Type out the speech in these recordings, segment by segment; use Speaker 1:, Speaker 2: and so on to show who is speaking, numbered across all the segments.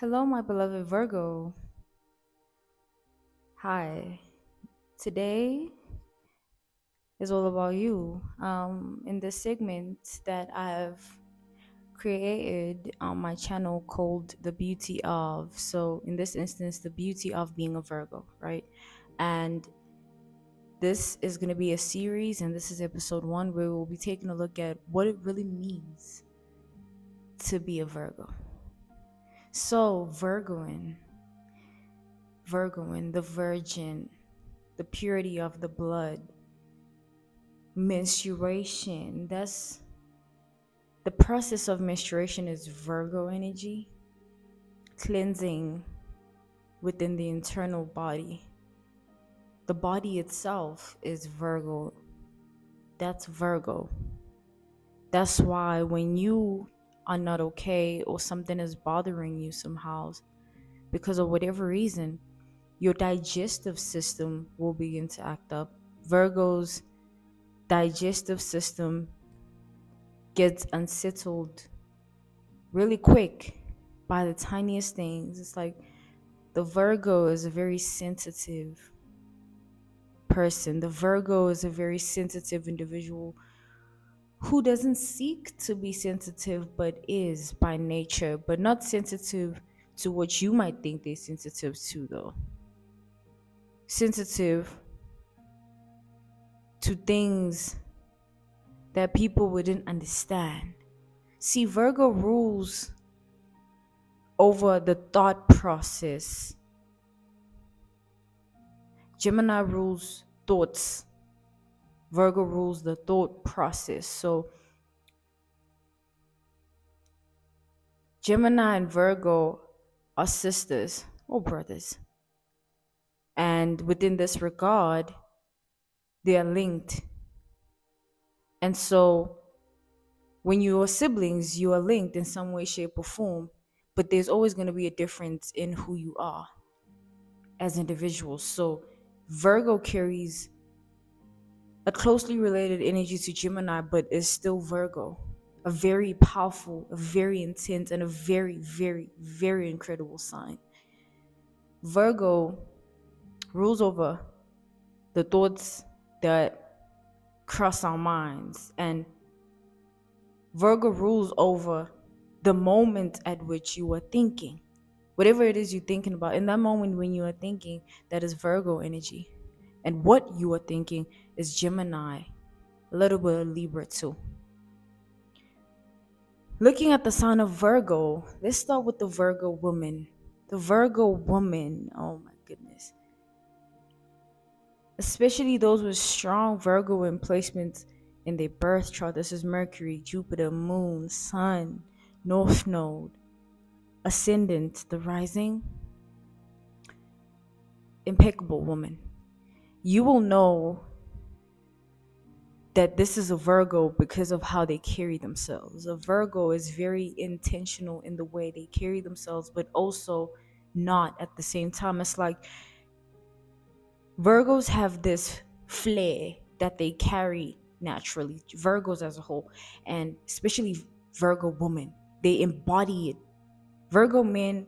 Speaker 1: Hello, my beloved Virgo. Hi. Today is all about you. In this segment that I've created on my channel called The Beauty of. So, in this instance, the beauty of being a Virgo, right? And this is going to be a series, and this is episode 1 where we'll be taking a look at what it really means to be a Virgo. So, Virgoing, the virgin, the purity of the blood, menstruation. That's the process of menstruation is Virgo energy, cleansing within the internal body. The body itself is Virgo. That's Virgo. That's why when you are not okay or something is bothering you somehow, because of whatever reason, your digestive system will begin to act up. Virgo's digestive system gets unsettled really quick by the tiniest things. It's like the Virgo is a very sensitive person. The Virgo is a very sensitive individual who doesn't seek to be sensitive but is by nature, but not sensitive to what you might think they're sensitive to, though. Sensitive to things that people wouldn't understand. See, Virgo rules over the thought process. Gemini rules thoughts. Virgo rules the thought process. So Gemini and Virgo are sisters or brothers. And within this regard, they are linked. And so when you are siblings, you are linked in some way, shape, or form. But there's always going to be a difference in who you are as individuals. So Virgo carries a closely related energy to Gemini, but is still Virgo. A very powerful, a very intense, and a very, very, very incredible sign. Virgo rules over the thoughts that cross our minds, and Virgo rules over the moment at which you are thinking. Whatever it is you're thinking about, in that moment when you are thinking, that is Virgo energy. And what you are thinking is Gemini, a little bit of Libra too. Looking at the sign of Virgo, let's start with the Virgo woman. The Virgo woman, oh my goodness. Especially those with strong Virgo placements in their birth chart. This is Mercury, Jupiter, Moon, Sun, North Node, Ascendant, the rising. Impeccable woman. You will know that this is a Virgo because of how they carry themselves. A Virgo is very intentional in the way they carry themselves, but also not at the same time. It's like Virgos have this flair that they carry naturally, Virgos as a whole, and especially Virgo women, they embody it. Virgo men,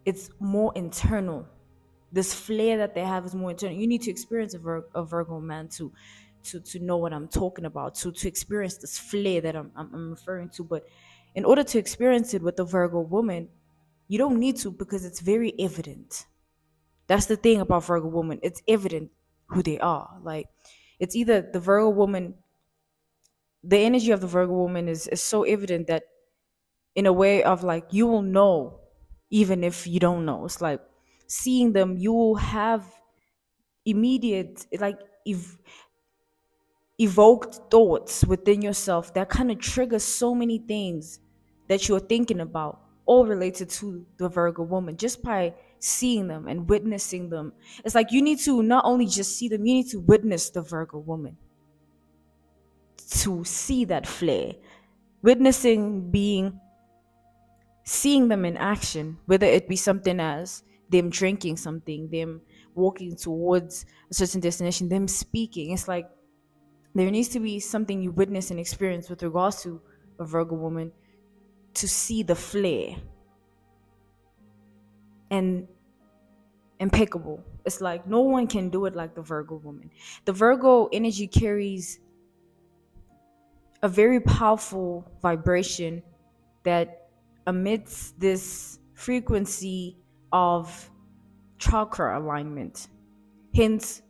Speaker 1: it's more internal. This flair that they have is more internal. You need to experience a Virgo man to know what I'm talking about, to experience this flair that I'm referring to. But in order to experience it with the Virgo woman, you don't need to, because it's very evident. That's the thing about Virgo woman. It's evident who they are. Like, it's either the Virgo woman, the energy of the Virgo woman is so evident that in a way of like, you will know even if you don't know. It's like seeing them, you will have immediate, like, evoked thoughts within yourself that kind of triggers so many things that you're thinking about, all related to the Virgo woman, just by seeing them and witnessing them. It's like you need to not only just see them, you need to witness the Virgo woman to see that flair. Witnessing being seeing them in action, whether it be something as them drinking something, them walking towards a certain destination, them speaking. It's like there needs to be something you witness and experience with regards to a Virgo woman to see the flair. and impeccable. It's like no one can do it like the Virgo woman. The Virgo energy carries a very powerful vibration that emits this frequency of chakra alignment. Hence,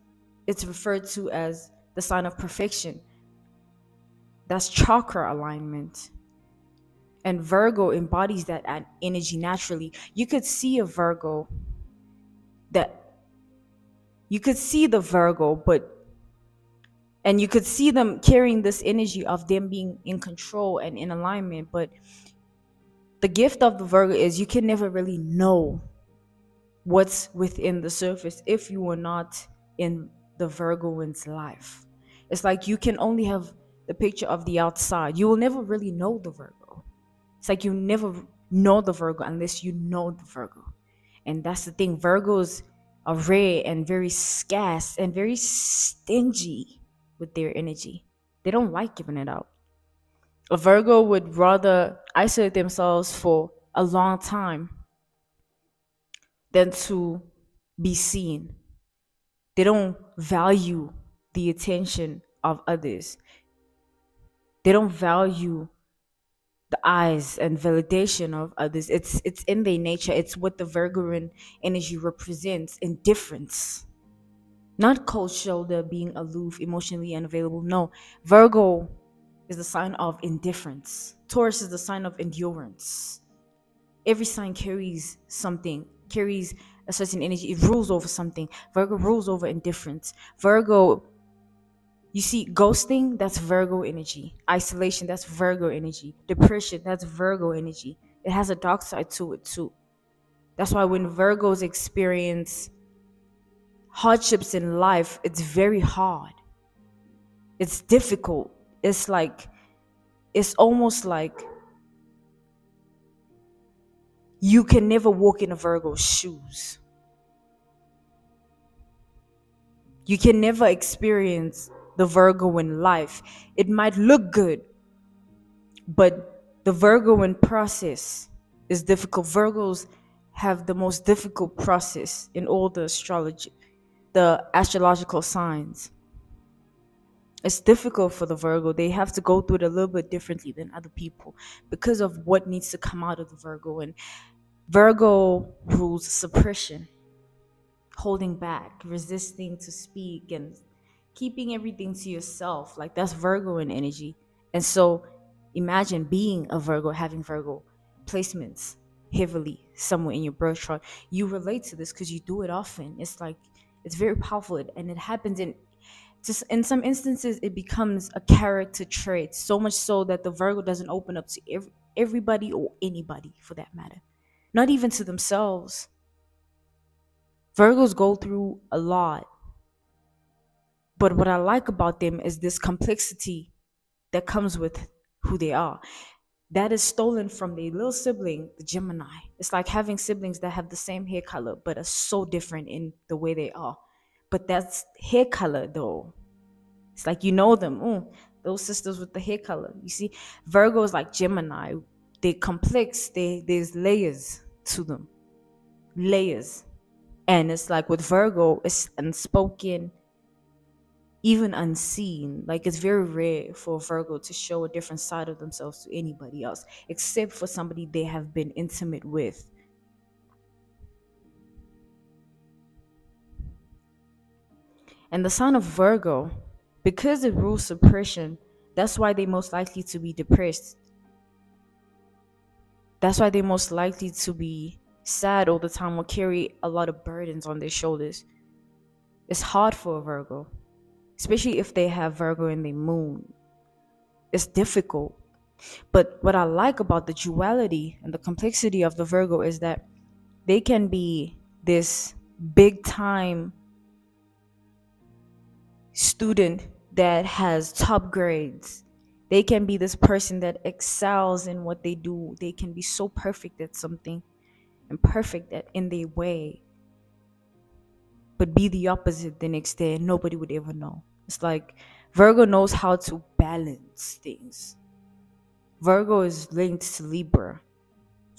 Speaker 1: it's referred to as the sign of perfection. That's chakra alignment. And Virgo embodies that energy naturally. You could see a Virgo that you could see the Virgo, and you could see them carrying this energy of them being in control and in alignment. But the gift of the Virgo is you can never really know what's within the surface if you are not in the Virgoan's life. It's like you can only have the picture of the outside. You will never really know the Virgo. It's like you never know the Virgo unless you know the Virgo. And that's the thing. Virgos are rare and very scarce and very stingy with their energy. They don't like giving it out. A Virgo would rather isolate themselves for a long time than to be seen. They don't value the attention of others. They don't value the eyes and validation of others. It's in their nature. It's what the Virgoan energy represents: indifference. Not cold shoulder, being aloof, emotionally unavailable. No, Virgo is the sign of indifference. Taurus is the sign of endurance. Every sign carries something, carries a certain energy. It rules over something. Virgo rules over indifference. Virgo, you see, ghosting, that's Virgo energy. Isolation, that's Virgo energy. Depression, that's Virgo energy. It has a dark side to it too. That's why when Virgos experience hardships in life, it's very hard. It's difficult. It's almost like you can never walk in a Virgo's shoes. You can never experience the Virgo in life. It might look good, but the Virgoan process is difficult. Virgos have the most difficult process in all the astrological signs. It's difficult for the Virgo. They have to go through it a little bit differently than other people because of what needs to come out of the Virgo. And Virgo rules suppression, holding back, resisting to speak, and keeping everything to yourself. Like, that's Virgoan energy. And so imagine being a Virgo, having Virgo placements heavily somewhere in your birth chart. You relate to this because you do it often. It's like, it's very powerful, and it happens in some instances. It becomes a character trait, so much so that the Virgo doesn't open up to everybody or anybody for that matter, not even to themselves. Virgos go through a lot, but what I like about them is this complexity that comes with who they are. That is stolen from their little sibling, the Gemini. It's like having siblings that have the same hair color but are so different in the way they are. But that's hair color though. It's like you know them. Those sisters with the hair color. You see, Virgo is like Gemini. They're complex. There's layers to them. Layers. And it's like with Virgo, it's unspoken, even unseen. Like, it's very rare for a Virgo to show a different side of themselves to anybody else, except for somebody they have been intimate with. And the sign of Virgo, because it rules suppression, that's why they're most likely to be depressed. That's why they're most likely to be sad all the time or carry a lot of burdens on their shoulders. It's hard for a Virgo, especially if they have Virgo in their moon. It's difficult. But what I like about the duality and the complexity of the Virgo is that they can be this big time student that has top grades. They can be this person that excels in what they do. They can be so perfect at something and perfect in their way, but be the opposite the next day and nobody would ever know. It's like Virgo knows how to balance things. Virgo is linked to Libra.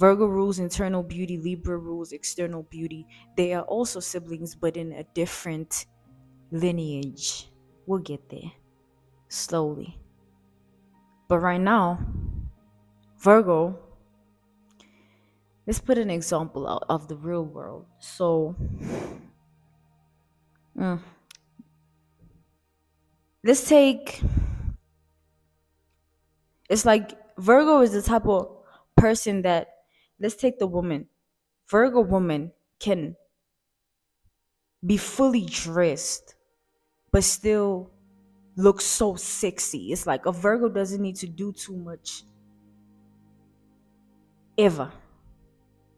Speaker 1: Virgo rules internal beauty, Libra rules external beauty. They are also siblings, but in a different lineage. We'll get there slowly. But right now, Virgo, let's put an example out of the real world. So, mm, let's take, it's like Virgo is the type of person that, let's take the woman. Virgo woman can be fully dressed, but still look so sexy. It's like a Virgo doesn't need to do too much ever.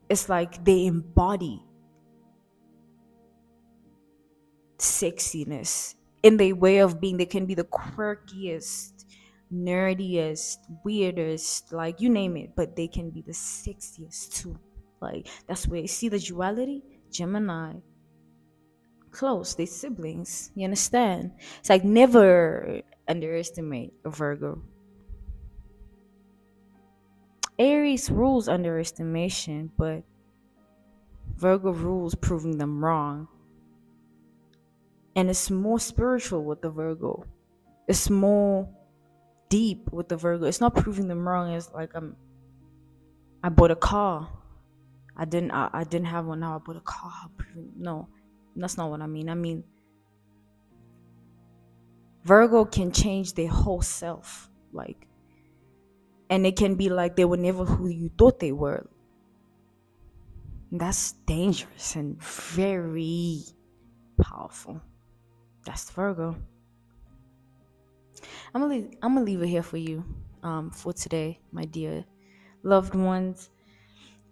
Speaker 1: It's like they embody sexiness in their way of being. They can be the quirkiest, nerdiest, weirdest, like you name it, but they can be the sexiest too. Like that's where you see the duality. Gemini, close, they siblings. You understand? It's like never underestimate a Virgo. Aries rules underestimation, but Virgo rules proving them wrong. And it's more spiritual with the Virgo. It's more deep with the Virgo. It's not proving them wrong. It's like I bought a car. I didn't have one, now I bought a car. No, that's not what I mean. I mean Virgo can change their whole self. Like, and it can be like they were never who you thought they were. That's dangerous and very powerful. That's Virgo. I'm gonna leave it here for you for today, my dear loved ones.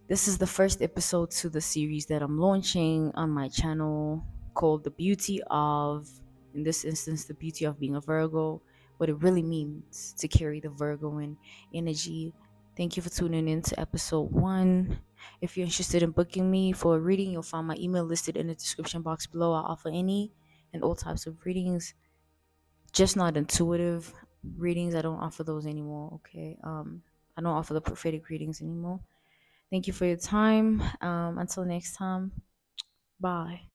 Speaker 1: This is the first episode to the series that I'm launching on my channel called The Beauty of, in this instance, The Beauty of Being a Virgo, what it really means to carry the Virgoan energy. Thank you for tuning in to episode 1. If you're interested in booking me for a reading, you'll find my email listed in the description box below. I offer any and all types of readings, just not intuitive readings. I don't offer those anymore, okay? I don't offer the prophetic readings anymore. Thank you for your time. Until next time, bye.